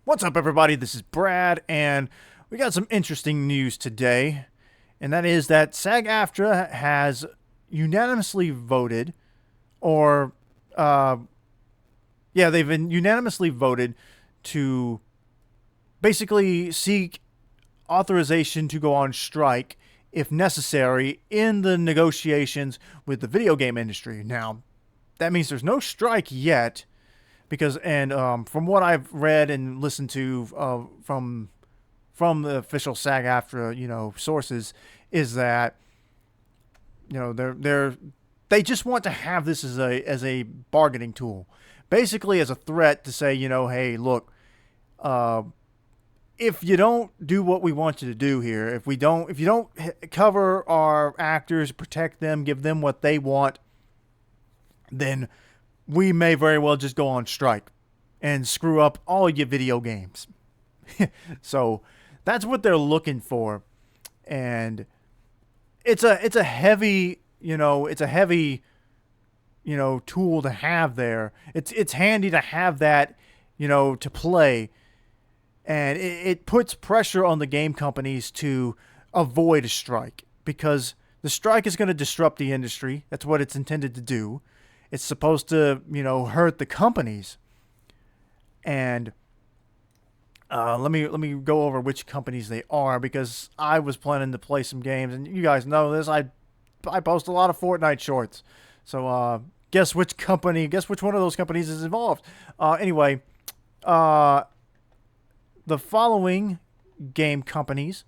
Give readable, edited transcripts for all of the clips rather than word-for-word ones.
What's up, everybody? This is Brad, and we got some interesting news today, and that is that SAG-AFTRA has unanimously voted, or, they've been unanimously voted to basically seek authorization to go on strike if necessary in the negotiations with the video game industry. Now, that means there's no strike yet, because from what I've read and listened to from the official SAG-AFTRA sources, is that they just want to have this as a bargaining tool, basically as a threat to say, hey, look, if you don't do what we want you to do here, if you don't cover our actors, protect them, give them what they want, then we may very well just go on strike and screw up all your video games. So that's what they're looking for, and it's a heavy tool to have there. It's handy to have that to play, and it puts pressure on the game companies to avoid a strike, because the strike is going to disrupt the industry. That's what it's intended to do. It's supposed to, hurt the companies. And let me go over which companies they are, because I was planning to play some games, and you guys know this. I post a lot of Fortnite shorts. So guess which one of those companies is involved. Anyway, the following game companies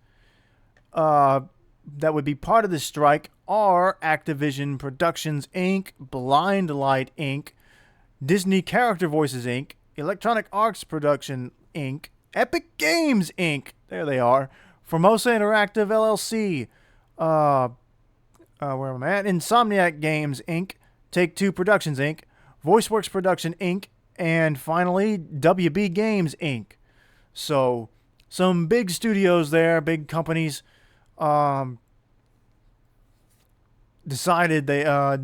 that would be part of this strike are Activision Productions Inc., Blind Light Inc., Disney Character Voices Inc., Electronic Arts Production Inc., Epic Games Inc., there they are, Formosa Interactive LLC, where am I at? Insomniac Games Inc., Take-Two Productions Inc., VoiceWorks Production Inc., and finally WB Games Inc. So some big studios there, big companies, decided that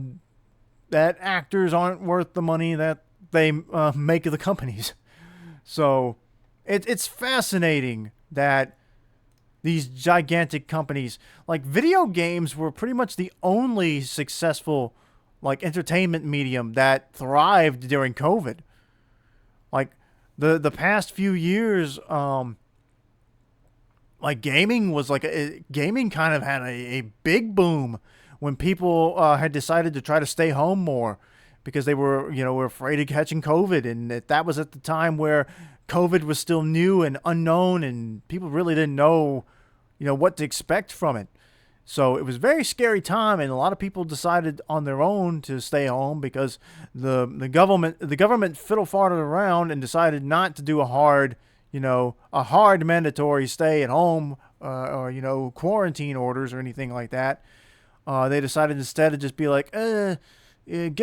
actors aren't worth the money that they make the companies. So it's fascinating that these gigantic companies, like, video games were pretty much the only successful entertainment medium that thrived during COVID. Like, the past few years, gaming kind of had a big boom when people had decided to try to stay home more, because they were afraid of catching COVID, and that was at the time where COVID was still new and unknown, and people really didn't know what to expect from it. So it was a very scary time, and a lot of people decided on their own to stay home, because the government fiddle farted around and decided not to do a hard mandatory stay at home, or quarantine orders or anything like that. They decided instead to just be like, get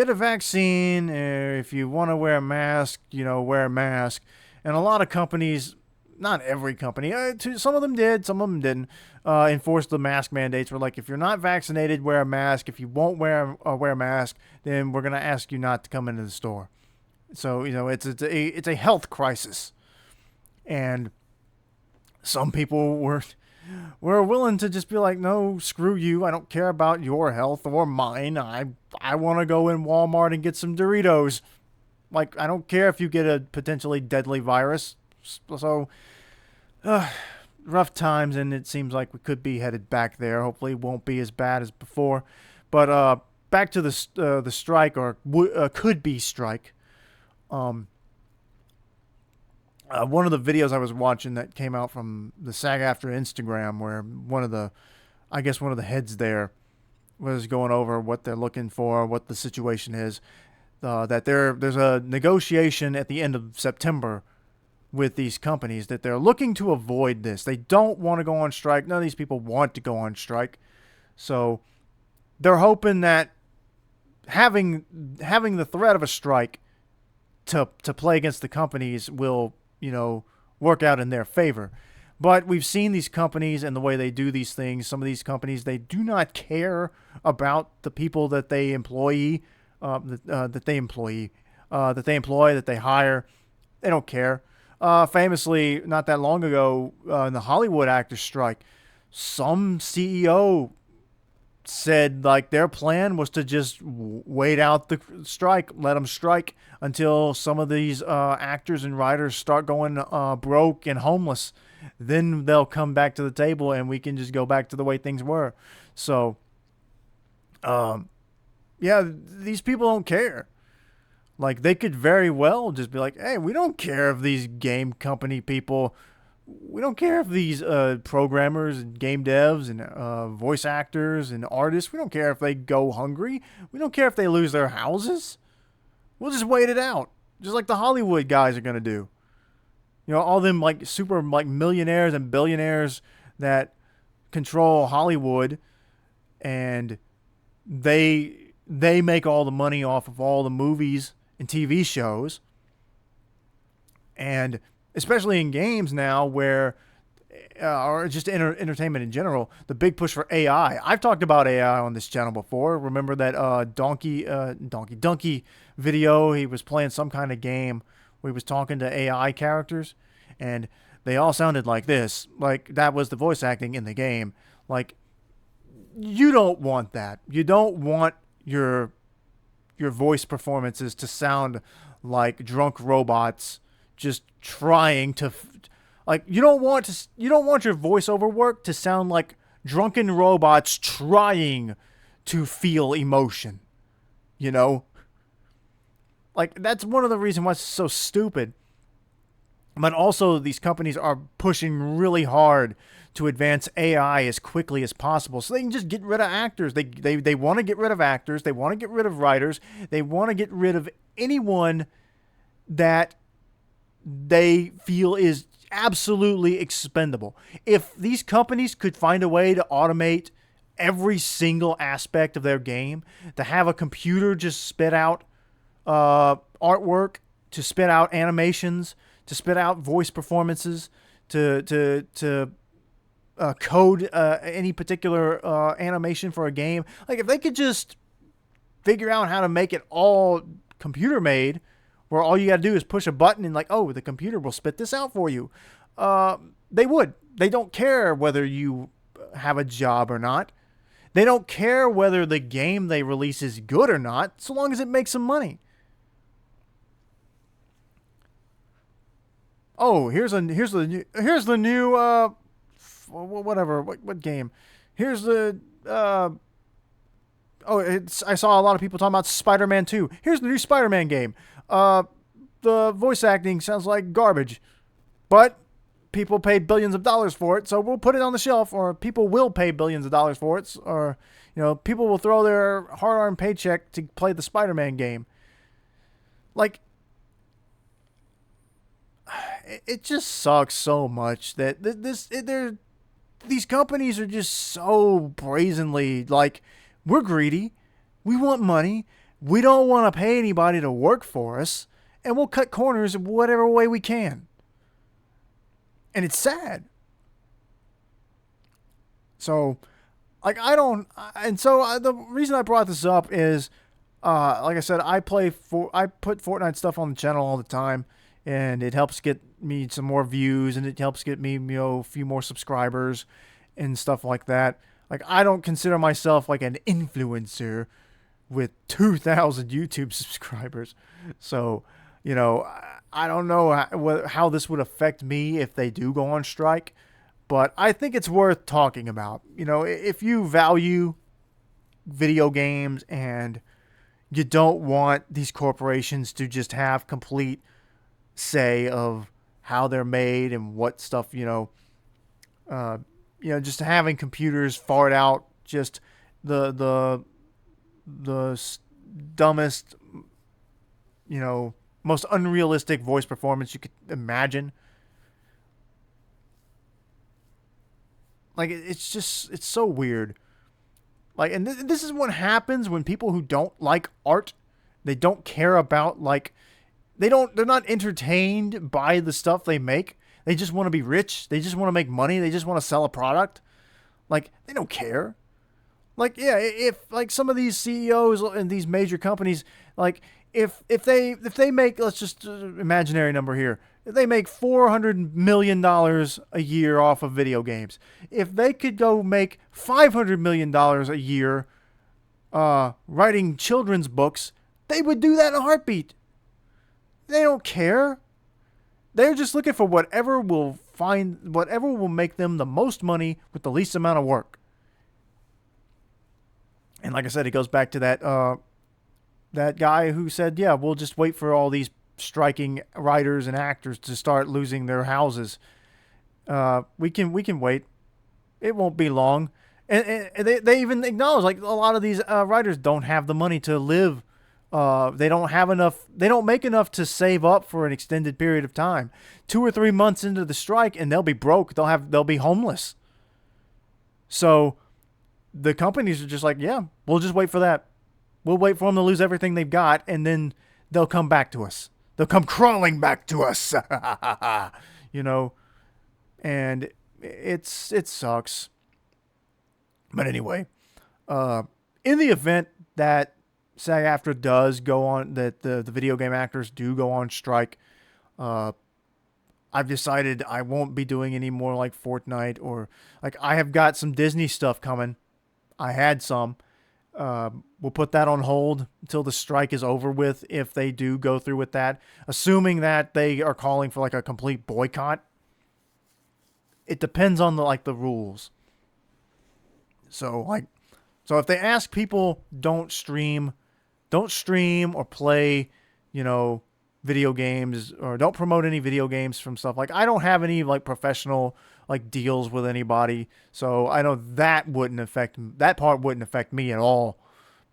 a vaccine. If you want to wear a mask, wear a mask. And a lot of companies, not every company, some of them did, some of them didn't, enforce the mask mandates. Were like, if you're not vaccinated, wear a mask. If you won't wear a mask, then we're going to ask you not to come into the store. So, it's a health crisis. And some people were willing to just be like, no, screw you. I don't care about your health or mine. I want to go in Walmart and get some Doritos. Like, I don't care if you get a potentially deadly virus. So, rough times, and it seems like we could be headed back there. Hopefully it won't be as bad as before. But back to the strike, or could-be strike. One of the videos I was watching that came out from the SAG-AFTRA Instagram, where one of the heads there was going over what they're looking for, what the situation is. That there's a negotiation at the end of September with these companies, that they're looking to avoid this. They don't want to go on strike. None of these people want to go on strike. So they're hoping that having the threat of a strike to play against the companies will work out in their favor. But we've seen these companies and the way they do these things. Some of these companies, they do not care about the people that they employ, that they hire. They don't care. Famously, not that long ago, in the Hollywood actors strike, some CEO said like their plan was to just wait out the strike, let them strike until some of these actors and writers start going broke and homeless. Then they'll come back to the table and we can just go back to the way things were. So, yeah, these people don't care. Like they could very well just be like, "Hey, we don't care if these game company people, we don't care if these programmers and game devs and voice actors and artists, we don't care if they go hungry. We don't care if they lose their houses. We'll just wait it out, just like the Hollywood guys are gonna do. You know, all them like super like millionaires and billionaires that control Hollywood, and they make all the money off of all the movies and TV shows, and especially in games now where or just entertainment in general, the big push for AI. I've talked about AI on this channel before. Remember that donkey video? He was playing some kind of game where he was talking to AI characters, and they all sounded like this. Like that was the voice acting in the game. Like you don't want that. You don't want your voice performances to sound like drunk robots just trying to like you don't want your voiceover work to sound like drunken robots trying to feel emotion, you know? Like that's one of the reasons why it's so stupid. But also these companies are pushing really hard to advance AI as quickly as possible so they can just get rid of actors. They want to get rid of actors. They want to get rid of writers. They want to get rid of anyone that they feel is absolutely expendable. If these companies could find a way to automate every single aspect of their game, to have a computer just spit out artwork, to spit out animations, to spit out voice performances, to code any particular animation for a game. Like if they could just figure out how to make it all computer made, where all you got to do is push a button and like, oh, the computer will spit this out for you. They would. They don't care whether you have a job or not. They don't care whether the game they release is good or not, so long as it makes some money. Oh, here's the new whatever what game? Here's the I saw a lot of people talking about Spider-Man 2. Here's the new Spider-Man game. The voice acting sounds like garbage, but people paid billions of dollars for it, so we'll put it on the shelf. Or people will pay billions of dollars for it, or people will throw their hard-earned paycheck to play the Spider-Man game. Like, it just sucks so much that these companies are just so brazenly like, we're greedy, we want money, we don't want to pay anybody to work for us, and we'll cut corners in whatever way we can. And it's sad. So, like, the reason I brought this up is, like I said, I put Fortnite stuff on the channel all the time, and it helps get me some more views, and it helps get me, a few more subscribers and stuff like that. Like, I don't consider myself like an influencer with 2,000 YouTube subscribers. So, I don't know how this would affect me if they do go on strike, but I think it's worth talking about. If you value video games and you don't want these corporations to just have complete say of how they're made and what stuff, just having computers fart out just the dumbest, most unrealistic voice performance you could imagine. Like, it's so weird. Like, and this is what happens when people who don't like art, they don't care about, like, they're not entertained by the stuff they make. They just want to be rich. They just want to make money. They just want to sell a product. Like, they don't care. Like, yeah, if like some of these CEOs and these major companies, like if they make, let's just imaginary number here, They make $400 million a year off of video games. If they could go make $500 million a year writing children's books, they would do that in a heartbeat. They don't care. They're just looking for whatever will make them the most money with the least amount of work. And like I said, it goes back to that guy who said, "Yeah, we'll just wait for all these striking writers and actors to start losing their houses. We can wait. It won't be long." And they even acknowledge, like, a lot of these writers don't have the money to live. They don't have enough. They don't make enough to save up for an extended period of time. 2 or 3 months into the strike, and they'll be broke. They'll be homeless. So the companies are just like, yeah, we'll just wait for that. We'll wait for them to lose everything they've got, and then they'll come back to us. They'll come crawling back to us. You know, and it sucks. But anyway, in the event that SAG-AFTRA does go on, that the video game actors do go on strike, I've decided I won't be doing any more like Fortnite, or like I have got some Disney stuff coming. I had some. We'll put that on hold until the strike is over with, if they do go through with that, assuming that they are calling for like a complete boycott. It depends on the rules. So if they ask people don't stream or play, video games, or don't promote any video games from stuff. Like, I don't have any professional deals with anybody, so I know that part wouldn't affect me at all.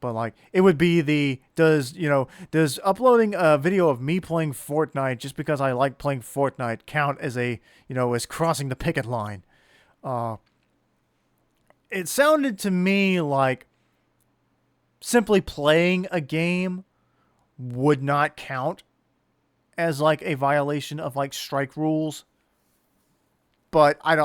But it would be does uploading a video of me playing Fortnite just because I like playing Fortnite count as as crossing the picket line? It sounded to me like simply playing a game would not count as a violation of strike rules. But I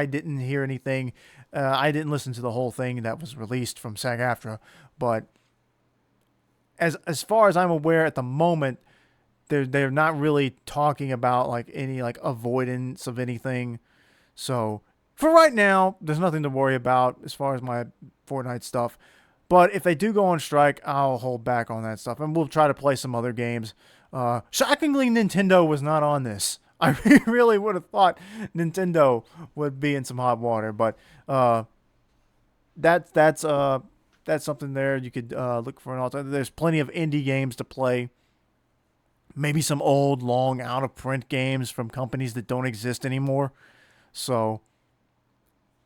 didn't hear anything. I didn't listen to the whole thing that was released from SAG-AFTRA. But as far as I'm aware at the moment, they're not really talking about any avoidance of anything. So for right now, there's nothing to worry about as far as my Fortnite stuff. But if they do go on strike, I'll hold back on that stuff, and we'll try to play some other games. Shockingly, Nintendo was not on this. I really would have thought Nintendo would be in some hot water, but that's something there. You could look for an alternative. There's plenty of indie games to play. Maybe some old, long, out-of-print games from companies that don't exist anymore. So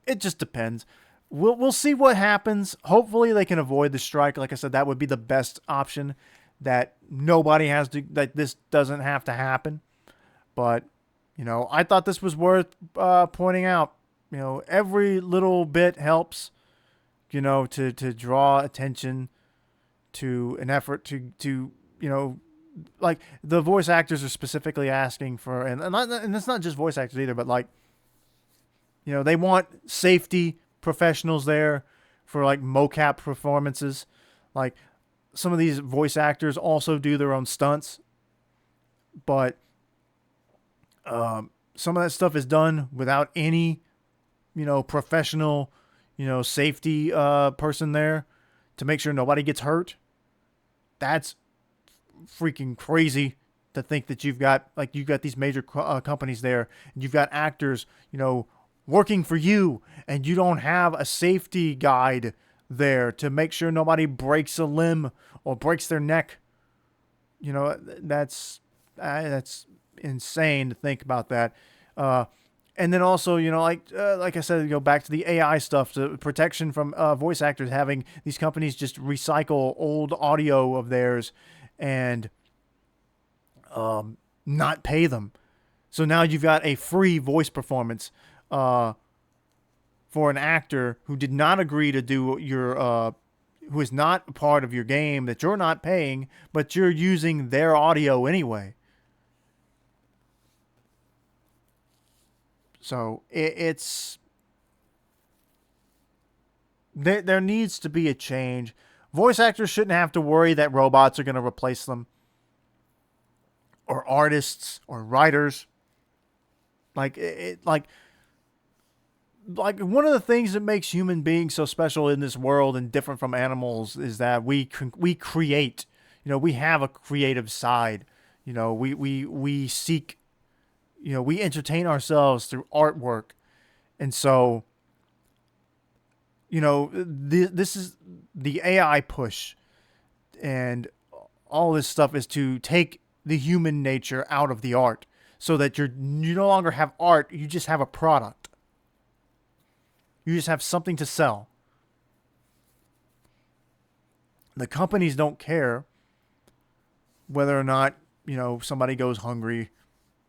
it just depends. We'll see what happens. Hopefully they can avoid the strike. Like I said, that would be the best option. That this doesn't have to happen. But, I thought this was worth pointing out. Every little bit helps, to draw attention to an effort to the voice actors are specifically asking for, and it's not just voice actors either, but they want safety professionals there for mocap performances. Some of these voice actors also do their own stunts, but some of that stuff is done without any professional safety person there to make sure nobody gets hurt. That's freaking crazy to think that you've got these major companies there, and you've got actors working for you, and you don't have a safety guide there to make sure nobody breaks a limb or breaks their neck. That's insane to think about that. And then also, like I said, go back to the AI stuff, the protection from voice actors, having these companies just recycle old audio of theirs and not pay them. So now you've got a free voice performance for an actor who did not agree to do who is not a part of your game, that you're not paying, but you're using their audio anyway. So it's there needs to be a change. Voice actors shouldn't have to worry that robots are going to replace them. or artists or writers. Like one of the things that makes human beings so special in this world and different from animals is that we create. We have a creative side. We seek. We entertain ourselves through artwork, and so this is the AI push, and all this stuff is to take the human nature out of the art, so that you no longer have art. You just have a product. You just have something to sell. The companies don't care whether or not, somebody goes hungry.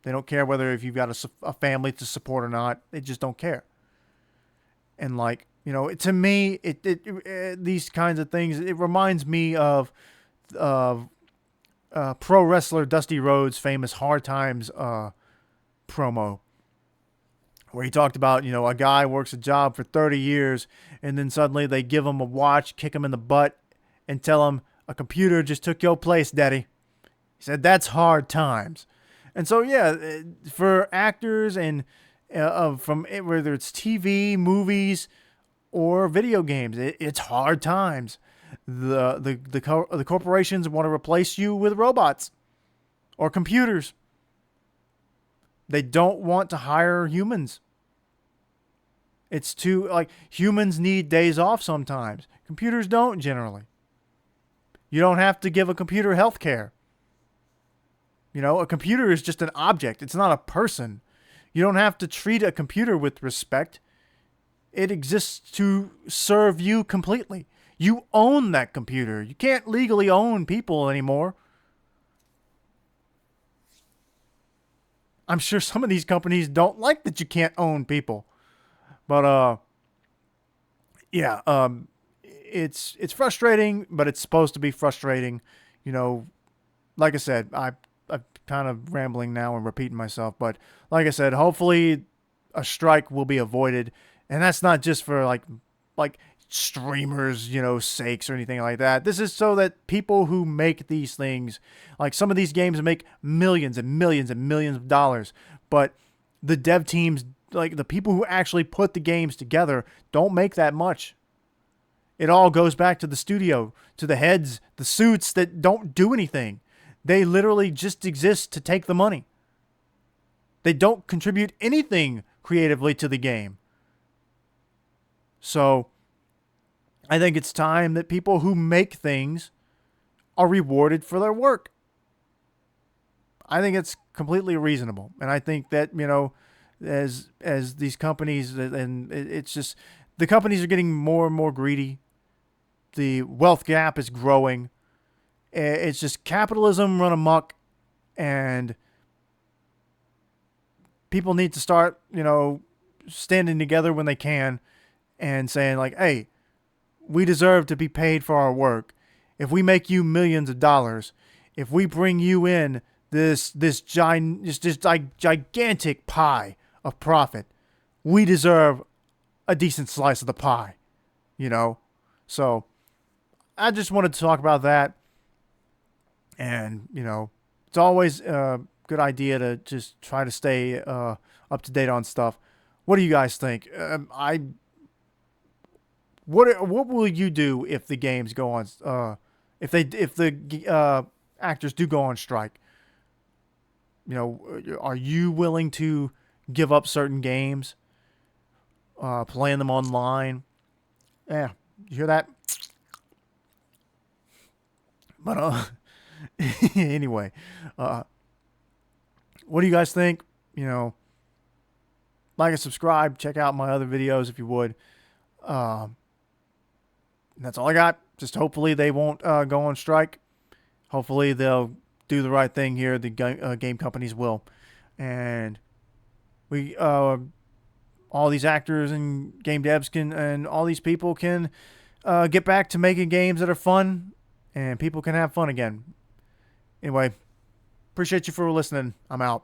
They don't care whether if you've got a family to support or not. They just don't care. And to me, these kinds of things, it reminds me of pro wrestler Dusty Rhodes' famous Hard Times promo, where he talked about, a guy works a job for 30 years and then suddenly they give him a watch, kick him in the butt, and tell him, a computer just took your place, daddy. He said, that's hard times. And so, yeah, for actors and from whether it's TV, movies, or video games, it's hard times. The corporations want to replace you with robots or computers. They don't want to hire humans. It's too, humans need days off sometimes. Computers don't generally. You don't have to give a computer health care. A computer is just an object. It's not a person. You don't have to treat a computer with respect. It exists to serve you completely. You own that computer. You can't legally own people anymore. I'm sure some of these companies don't like that you can't own people. But it's frustrating, but it's supposed to be frustrating. Like I said, I'm kind of rambling now and repeating myself, but like I said, hopefully a strike will be avoided, and that's not just for like streamers, sakes or anything like that. This is so that people who make these things, like some of these games make millions and millions and millions of dollars, but the dev teams, like the people who actually put the games together, don't make that much. It all goes back to the studio, to the heads, the suits that don't do anything. They literally just exist to take the money. They don't contribute anything creatively to the game. So I think it's time that people who make things are rewarded for their work. I think it's completely reasonable. And I think that, as these companies, and it's just, the companies are getting more and more greedy. The wealth gap is growing. It's just capitalism run amok, and people need to start, standing together when they can and saying hey, we deserve to be paid for our work. If we make you millions of dollars, if we bring you in this gigantic pie of profit, we deserve a decent slice of the pie, So I just wanted to talk about that. And, it's always a good idea to just try to stay up to date on stuff. What do you guys think? What will you do if the games go on? If the actors do go on strike? Are you willing to give up certain games, playing them online? Yeah, you hear that? But anyway, what do you guys think? Like and subscribe. Check out my other videos if you would. That's all I got. Just hopefully they won't go on strike. Hopefully they'll do the right thing here. The game companies will. And we, all these actors and game devs and all these people can get back to making games that are fun, and people can have fun again. Anyway, appreciate you for listening. I'm out.